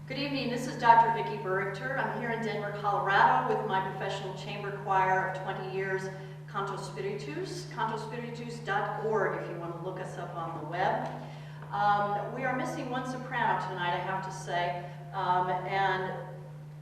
Good evening, this is Dr. Vicki Burrichter. I'm here in Denver, Colorado with my professional chamber choir of 20 years, Canto Spiritus, cantospiritus.org if you want to look us up on the web. We are missing one soprano tonight, I have to say, and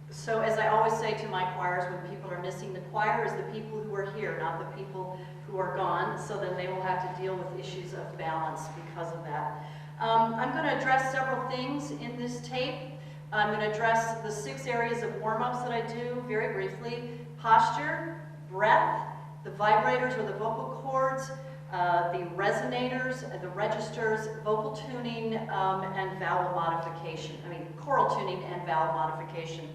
so as I always say to my choirs, when people are missing, the choir is the people who are here, not the people who are gone, so then they will have to deal with issues of balance because of that. I'm going to address several things in this tape. I'm going to address the 6 areas of warm-ups that I do very briefly: posture, breath, the vibrators or the vocal cords, the resonators, the registers, vocal tuning, and vowel modification. Choral tuning and vowel modification.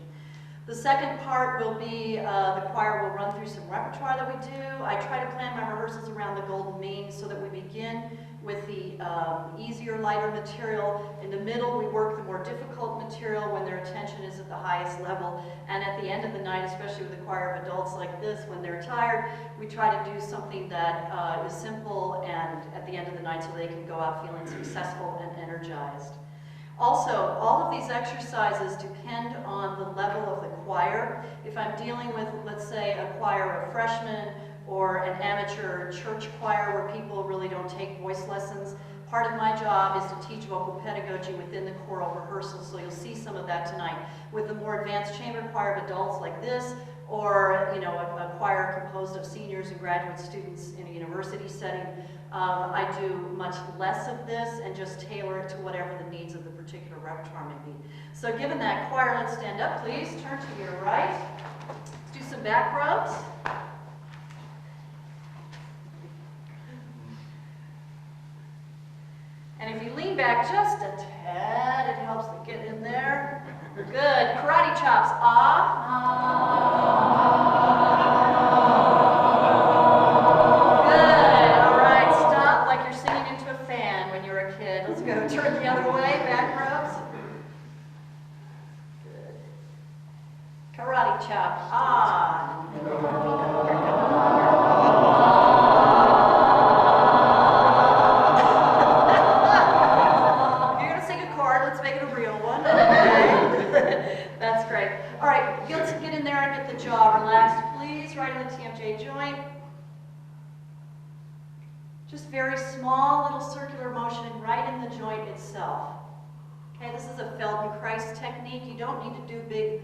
The second part will be the choir will run through some repertoire that we do. I try to plan my rehearsals around the golden mean so that we begin with the easier, lighter material. In the middle, we work the more difficult material when their attention is at the highest level. And at the end of the night, especially with a choir of adults like this, when they're tired, we try to do something that is simple and at the end of the night so they can go out feeling successful and energized. Also, all of these exercises depend on the level of the choir. If I'm dealing with, let's say, a choir of freshmen or an amateur church choir where people really don't take voice lessons, part of my job is to teach vocal pedagogy within the choral rehearsal, so you'll see some of that tonight. With the more advanced chamber choir of adults like this, or a choir composed of seniors and graduate students in a university setting, I do much less of this and just tailor it to whatever the needs of the particular repertoire may be. So given that, choir, let's stand up, please. Turn to your right. Let's do some back rubs. And if you lean back just a tad, it helps to get in there. Good. Karate chops. Ah. Good. All right. Stop like you're singing into a fan when you were a kid. Let's go. Turn the other way. Back rubs. Good. Karate chop. Ah. That's great. All right, let's get in there and get the jaw relaxed, please. Right in the TMJ joint. Just very small little circular motion right in the joint itself. Okay, this is a Feldenkrais technique. You don't need to do big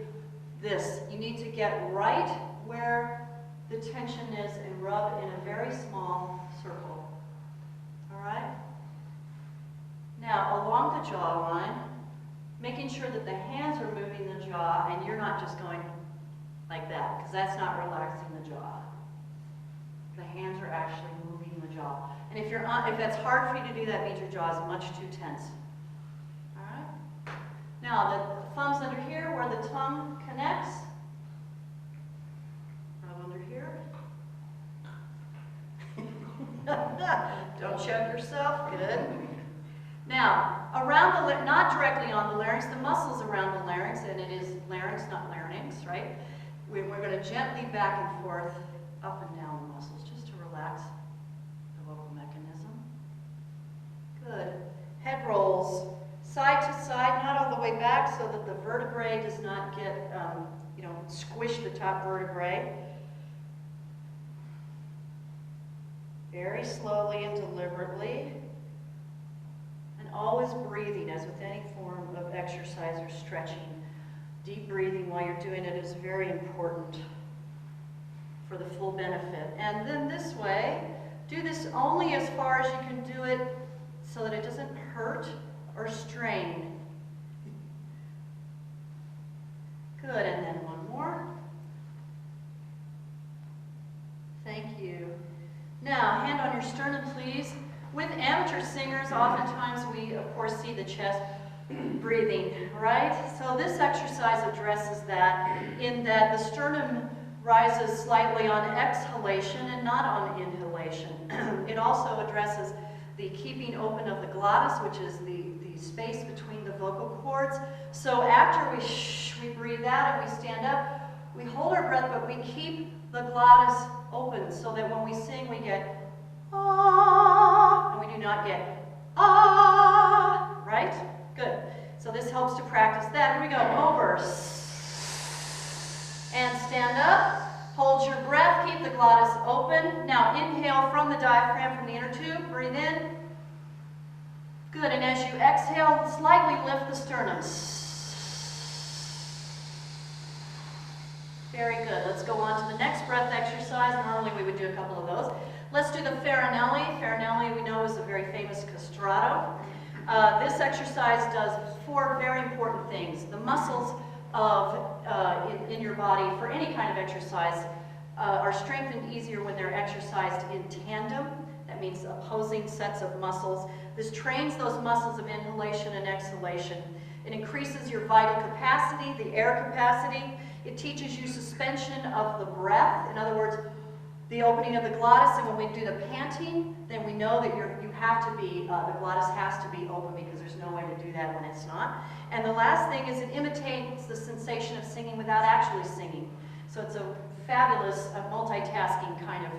this. You need to get right where the tension is and rub in a very small circle. All right? Now, along the jawline, making sure that the hands are moving the jaw and you're not just going like that, because that's not relaxing the jaw. The hands are actually moving the jaw. And if that's hard for you to do, that means your jaw is much too tense. All right? Now, the thumb's under here where the tongue connects. Rub under here. Don't choke yourself. Good. Now, around the, not directly on the larynx, the muscles around the larynx, and it is larynx, not larynx, right? We're going to gently back and forth, up and down the muscles, just to relax the vocal mechanism. Good. Head rolls side to side, not all the way back, so that the vertebrae does not get, squish the top vertebrae. Very slowly and deliberately. Always breathing, as with any form of exercise or stretching. Deep breathing while you're doing it is very important for the full benefit. And then this way, do this only as far as you can do it so that it doesn't hurt or strain. Good, and then one more. Thank you. Now, hand on your sternum, please. With amateur singers, oftentimes we, of course, see the chest breathing, right? So this exercise addresses that in that the sternum rises slightly on exhalation and not on inhalation. It also addresses the keeping open of the glottis, which is the space between the vocal cords. So after we breathe out and we stand up, we hold our breath, but we keep the glottis open so that when we sing, we get ah, and we do not get ah, right? Good. So this helps to practice that. Here we go. Over. And stand up. Hold your breath. Keep the glottis open. Now inhale from the diaphragm, from the inner tube. Breathe in. Good. And as you exhale, slightly lift the sternum. Very good. Let's go on to the next breath exercise. Normally we would do a couple of those. Let's do the Farinelli. Farinelli, we know, is a very famous castrato. This exercise does 4 very important things. The muscles in your body for any kind of exercise are strengthened easier when they're exercised in tandem. That means opposing sets of muscles. This trains those muscles of inhalation and exhalation. It increases your vital capacity, the air capacity. It teaches you suspension of the breath. In other words, the opening of the glottis, and when we do the panting, then we know that you have to be, the glottis has to be open because there's no way to do that when it's not. And the last thing is it imitates the sensation of singing without actually singing. So it's a fabulous multitasking kind of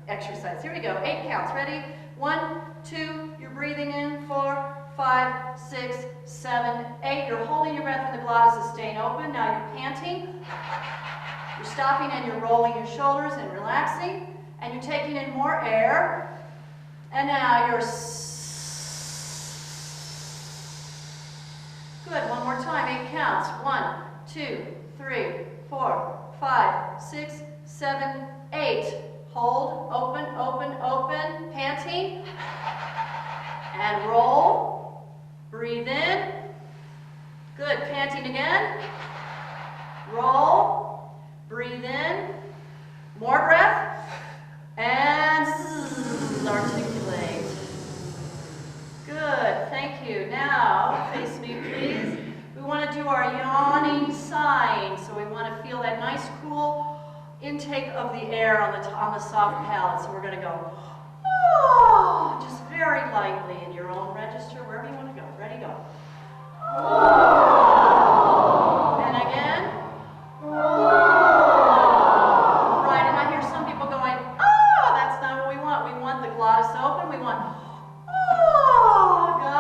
exercise. Here we go, 8 counts, ready? 1, 2, you're breathing in, 4, 5, 6, 7, 8. You're holding your breath and the glottis is staying open. Now you're panting. You're stopping and you're rolling your shoulders and relaxing. And you're taking in more air. And now you're... Good. One more time. 8 counts. 1, 2, 3, 4, 5, 6, 7, 8. Hold. Open, open, open. Panting. And roll. Breathe in. Good. Panting again. Roll. Breathe in. More breath. And articulate. Good. Thank you. Now, face me, please. We want to do our yawning sign. So we want to feel that nice, cool intake of the air on the soft palate. So we're going to go, oh, just very lightly in your own register, wherever you want to go. Ready, go. And again. Right, and I hear some people going, oh, that's not what we want. We want the glottis open. We want, oh, go.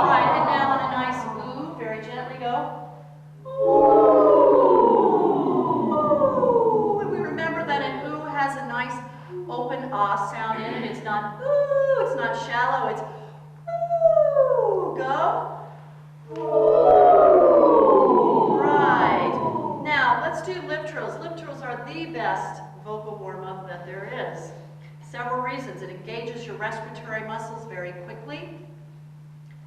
Right, and now on a nice ooh, very gently go. Ooh. And we remember that an ooh has a nice open ah sound in it. It's not ooh, it's not shallow, it's ooh, go. Right. Now, let's do lip trills. Lip trills are the best vocal warm-up that there is. Several reasons. It engages your respiratory muscles very quickly.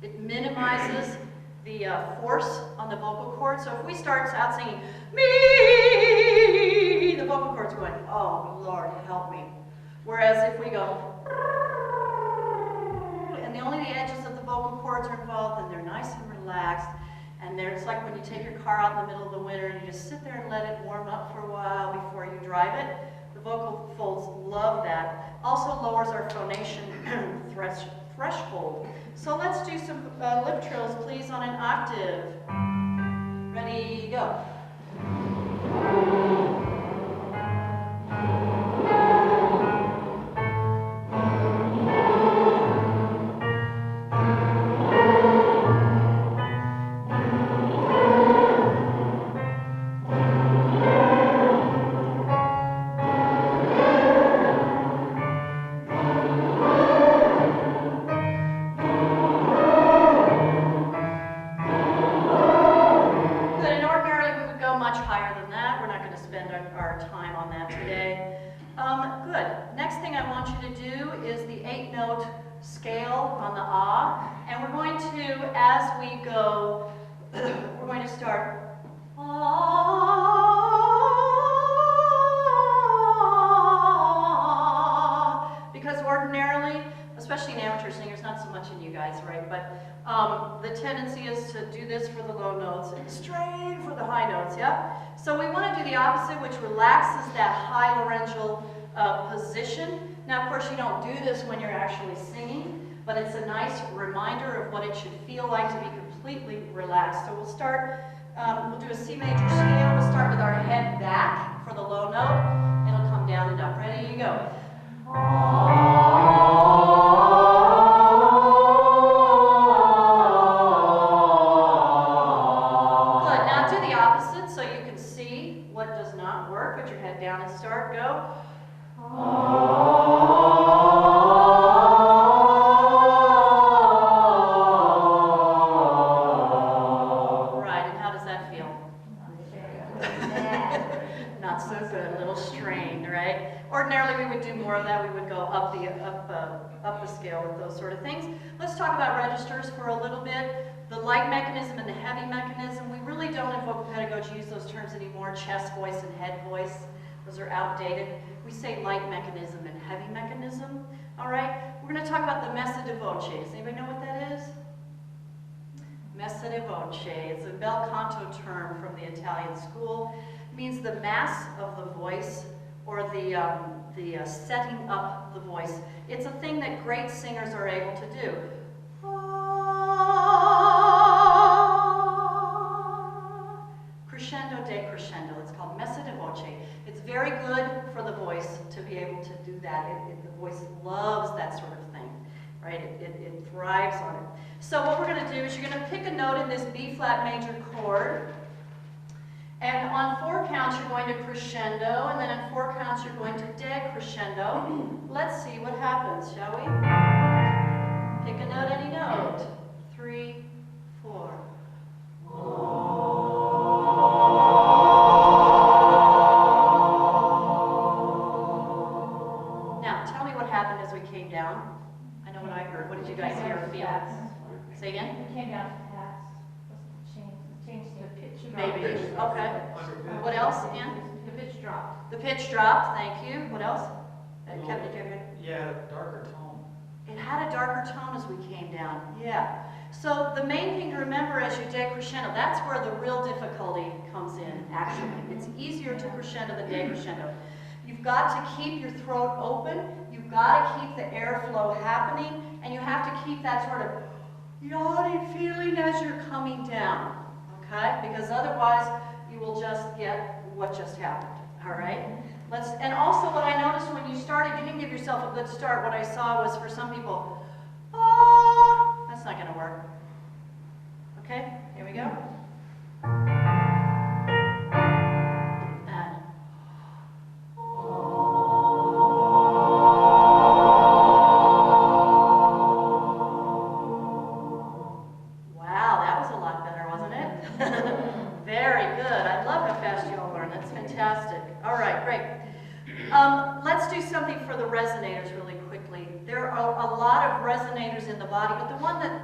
It minimizes the force on the vocal cords. So if we start out singing, me, the vocal cord's going, oh, Lord, help me. Whereas if we go, and only the edges of the vocal cords are involved, and they're nice and relaxed, and it's like when you take your car out in the middle of the winter and you just sit there and let it warm up for a while before you drive it. The vocal folds love that. Also lowers our phonation threshold. So let's do some lip trills, please, on an octave. Ready, go. The tendency is to do this for the low notes and strain for the high notes, yeah? So we want to do the opposite, which relaxes that high laryngeal position. Now, of course, you don't do this when you're actually singing, but it's a nice reminder of what it should feel like to be completely relaxed. So we'll start, we'll do a C major scale. We'll start with our head back for the low note. It'll come down and up. Ready? You go. start. Go. Right, and how does that feel? Not so good, a little strained, right? Ordinarily, we would do more of that. We would go up the scale with those sort of things. Let's talk about registers for a little bit. The light mechanism and the heavy mechanism. We really don't in vocal pedagogy use those terms anymore. Chest voice and head voice. Those are outdated. We say light mechanism and heavy mechanism. All right. We're going to talk about the messa di voce. Does anybody know what that is? Messa di voce. It's a bel canto term from the Italian school. It means the mass of the voice, or the setting up the voice. It's a thing that great singers are able to do. Crescendo, decrescendo. It's called messa di voce. It's very good for the voice to be able to do that. The voice loves that sort of thing, right? It thrives on it. So what we're going to do is you're going to pick a note in this B flat major chord. And on 4 counts, you're going to crescendo, and then on 4 counts, you're going to decrescendo. Let's see what happens, shall we? Pick a note, any note. 3, 4. Now, tell me what happened as we came down. I know what I heard. What did you guys hear or feel? Say again? We came down to pass. Changed the pitch. Maybe. Okay. What else, Ann? The pitch dropped. The pitch dropped. Thank you. What else? Kevin, did you have it? Yeah, darker tone. It had a darker tone as we came down. Yeah. So the main thing to remember as you decrescendo, that's where the real difficulty comes in, actually. It's easier to crescendo than decrescendo. You've got to keep your throat open. You've got to keep the airflow happening. And you have to keep that sort of yawning feeling as you're coming down. Okay? Because otherwise, you will just get what just happened. All right? And also what I noticed when you started, you didn't give yourself a good start. What I saw was for some people, oh, that's not going to work. Okay? Here we go. And wow, that was a lot better, wasn't it? Very good. I love how fast you all learn. That's fantastic. All right, great. Let's do something for the resonators really quickly. There are a lot of resonators in the body, but the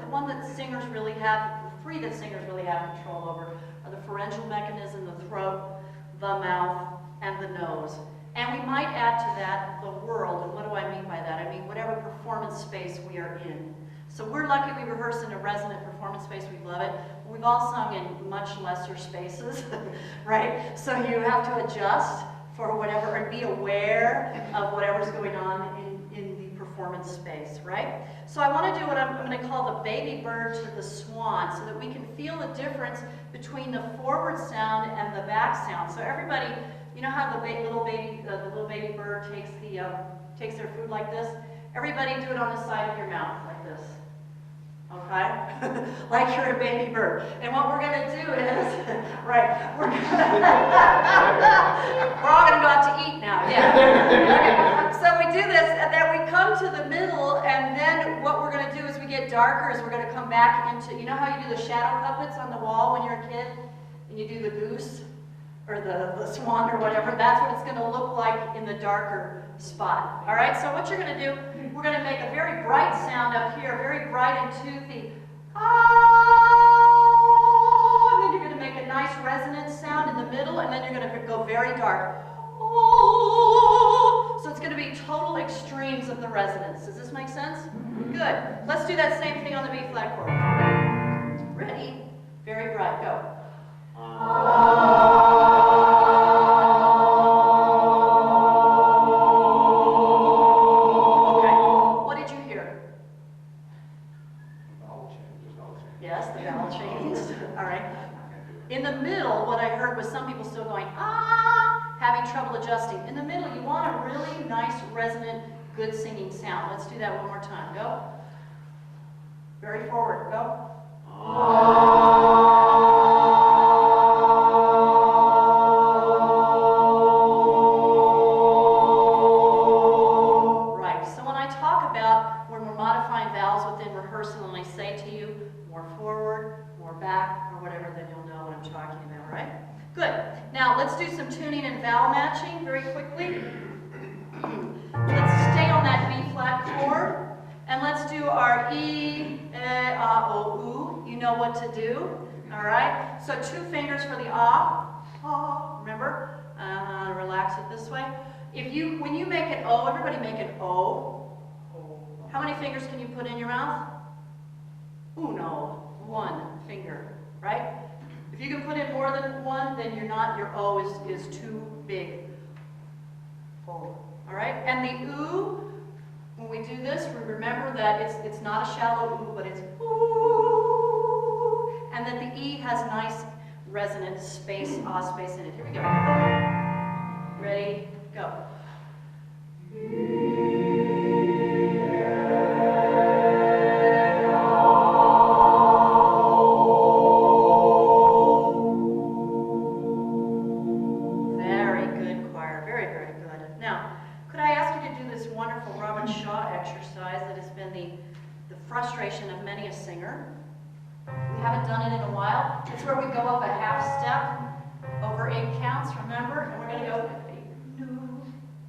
one that singers really have, the 3 that singers really have control over are the pharyngeal mechanism, the throat, the mouth, and the nose. And we might add to that the world. And what do I mean by that? I mean whatever performance space we are in. So we're lucky we rehearse in a resonant performance space. We love it. We've all sung in much lesser spaces, right? So you have to adjust for whatever, and be aware of whatever's going on in the performance space, right? So I want to do what I'm going to call the baby bird to the swan, so that we can feel the difference between the forward sound and the back sound. So everybody, you know how the little baby bird takes their food like this? Everybody do it on the side of your mouth like this. Okay? Like you're a baby bird. And what we're going to do is, right, we're all going to go out to eat now. Yeah. Okay. So we do this, and then we come to the middle, and then what we're going to do is we get darker, is we're going to come back into, you know how you do the shadow puppets on the wall when you're a kid? And you do the goose, or the swan, or whatever. That's what it's going to look like in the darker spot. All right, so what you're going to do, we're going to make a very bright sound up here, very bright and toothy. Ah, and then you're going to make a nice resonant sound in the middle, and then you're going to go very dark. Oh, so it's going to be total extremes of the resonance. Does this make sense? Good. Let's do that same thing on the B flat chord. Ready? Very bright. Go. In the middle, what I heard was some people still going, ah, having trouble adjusting. In the middle, you want a really nice, resonant, good singing sound. Let's do that one more time. Go. Very forward. Go. when I say to you, more forward, more back, or whatever, then you'll know what I'm talking about, right? Good. Now let's do some tuning and vowel matching very quickly. Let's stay on that B flat chord, and let's do our E, O, U. You know what to do, all right? So 2 fingers for the ah, remember? Relax it this way. When you make an O, everybody make an O. How many fingers can you put in your mouth? Uno, 1 finger, right? If you can put in more than 1, then your O is too big. O. All right? And the oo, when we do this, we remember that it's not a shallow oo, but it's ooh. And that the E has nice resonant space, space in it. Here we go. Ready? Go. Frustration of many a singer. We haven't done it in a while. It's where we go up a half step over 8 counts, remember? And we're going to go no,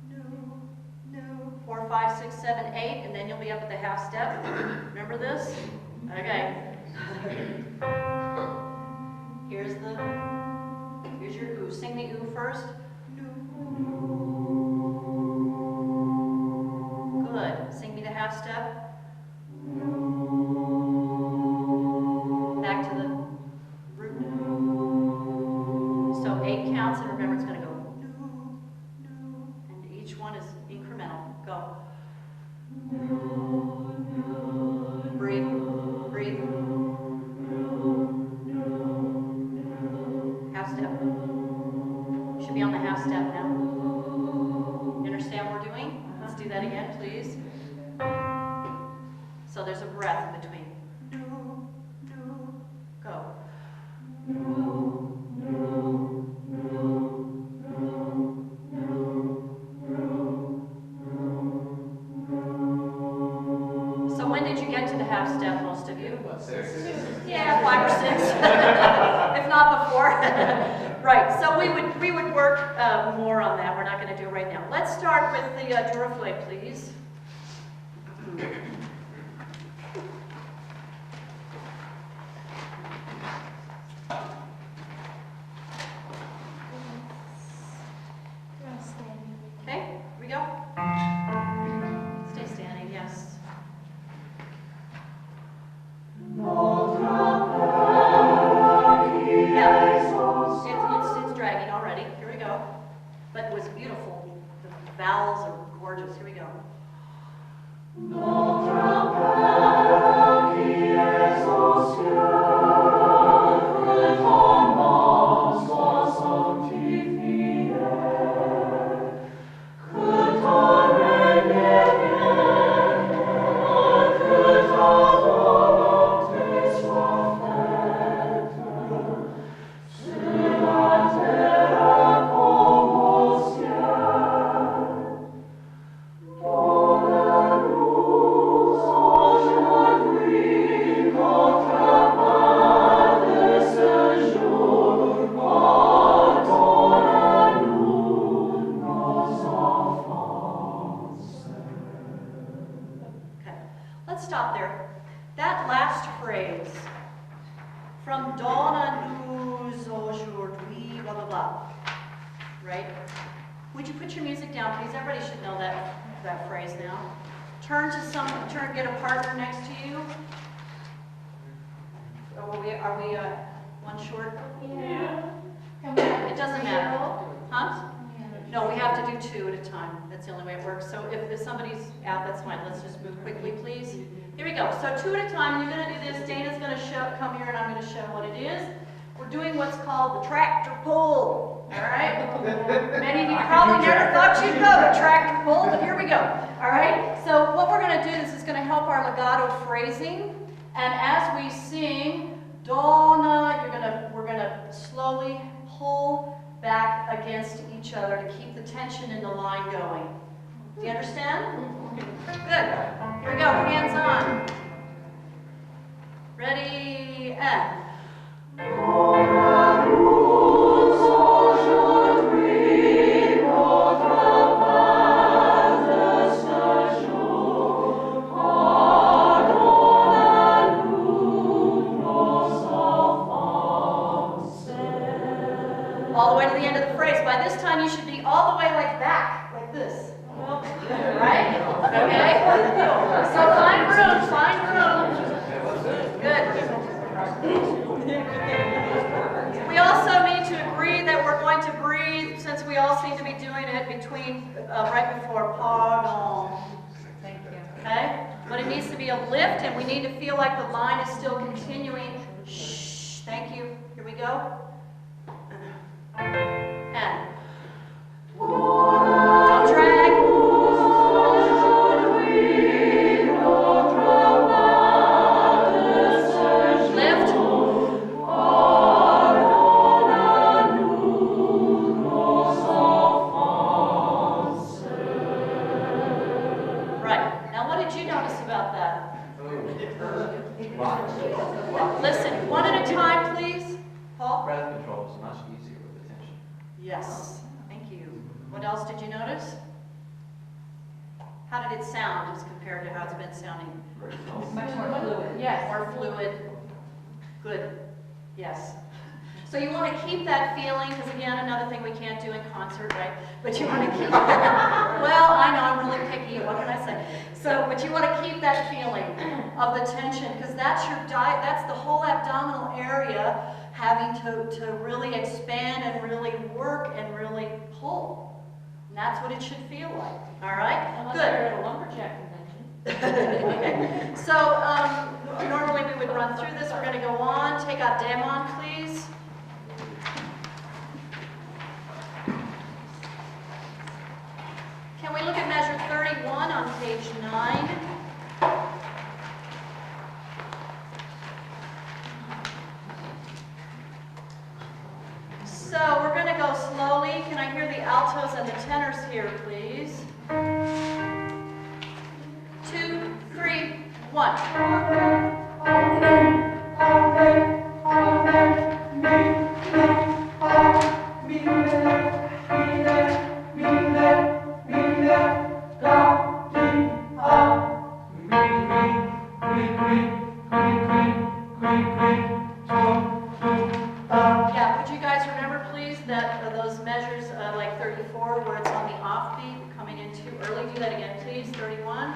no, no, 4, 5, 6, 7, 8, and then you'll be up at the half step. Remember this? Okay. Here's your oo. Sing the oo first. Good. Sing me the half step. Back to the root. So 8 counts, and remember it's going to go no, no, and each one is incremental. Go. Breathe, breathe. Half step. You should be on the half step now. You understand what we're doing? Let's do that again, please. So there's a breath in between. No, no, go. No, no, no, no, no, no. So when did you get to the half step, most of you? 6. Yeah, 5 or 6, if not before. Right. So we would work more on that. We're not going to do it right now. Let's start with the duraflé, please. Okay, here we go. Stay standing, yes. Yeah, it's dragging already. Here we go. But it was beautiful. The vowels are gorgeous. Here we go. Let's stop there. That last phrase, from dawn à nous aujourd'hui, blah, blah, blah, right? Would you put your music down, please? Everybody should know that phrase now. Get a partner next to you. Are we one short? Yeah. It doesn't matter. Huh? No, we have to do 2 at a time. That's the only way it works. So if somebody's out, that's fine. Let's just move quickly, please. Here we go. So 2 at a time. You're going to do this. Dana's going to come here, and I'm going to show what it is. We're doing what's called the tractor pull. All right? Many of you probably never thought you'd know the tractor pull, but here we go. All right? So what we're going to do, this is going to help our legato phrasing. And as we sing, Donna, we're going to slowly pull back against each other to keep the tension in the line going. Do you understand? Good. Here we go. Hands on. Ready, and. All the way to the end of the phrase. By this time, you should be all the way like back, like this. Right? Okay? So find room. Good. We also need to agree that we're going to breathe, since we all seem to be doing it between, right before pardon. Thank you. Okay? But it needs to be a lift, and we need to feel like the line is still continuing. Shh. Thank you. Here we go. And. Don't drag. Lift. Right. Now what did you notice about that? Listen, one at a time, please. Paul? Breath control is much easier with attention. Yes. Thank you. What else did you notice? How did it sound as compared to how it's been sounding? Much more fluid. Yes. More fluid. Good. Yes. So you want to keep that feeling, because again, another thing we can't do in concert, right? But you want to keep, well, I know I'm really picky, what can I say? So, but you want to keep that feeling of the tension, because that's that's the whole abdominal area having to really expand and really work and really pull. And that's what it should feel like. All right? Unless Good. you're at a lumberjack convention. Okay. So normally we would run through this. We're going to go on. Take out Damon, please. Can we look at measure 31 on page 9? So we're going to go slowly. Can I hear the altos and the tenors here, please? 2, 3, 1. Yeah, would you guys remember, please, that those measures like 34, where it's on the offbeat, coming in too early? Do that again, please. 31.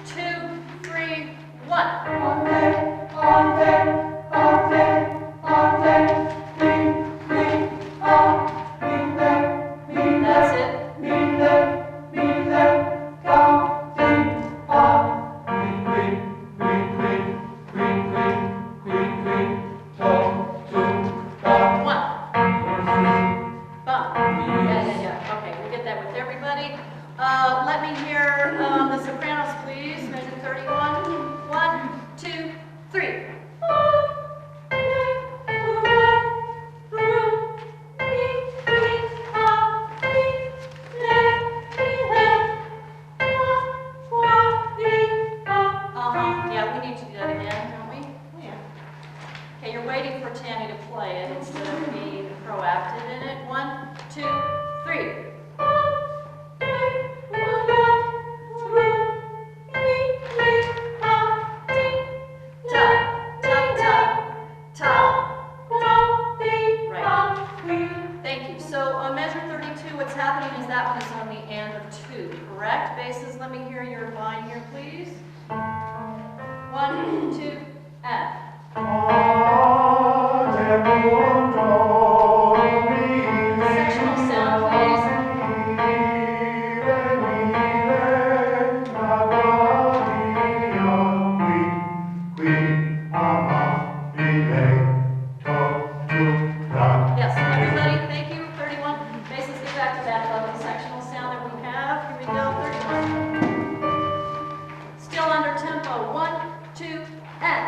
2, 3, 1. That's it. One. Bump. Yeah. Okay, we'll get that with everybody. Let me hear the sopranos, please. Measure 31. 1, 2, 3. Yeah, we need to do that again, don't we? Yeah. Okay, you're waiting for Tammy to play it instead of being proactive in it. 1, 2, 3. Right. Thank you. So on measure 32, what's happening is that one is on the and of 2, correct? Basses, let me hear your line here, please. 1, 2, and. Sectional sound, please. Yes, everybody, thank you. 31. Basses, get back to that lovely sectional sound that we have. Here we go, 31. Still under tempo. 1, 2, and.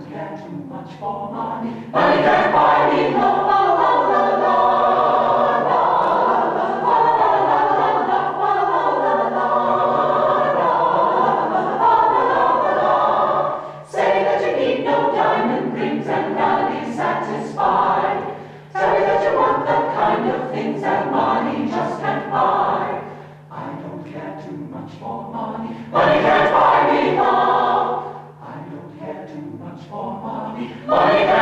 don't care too much for money. Money can't buy me love. La la la la la. Say that you need no diamond rings and gladly satisfied. Tell me that you want the kind of things that money just can't buy. I don't care too much for money. Money can't buy me love. I don't care too much for money. Money can't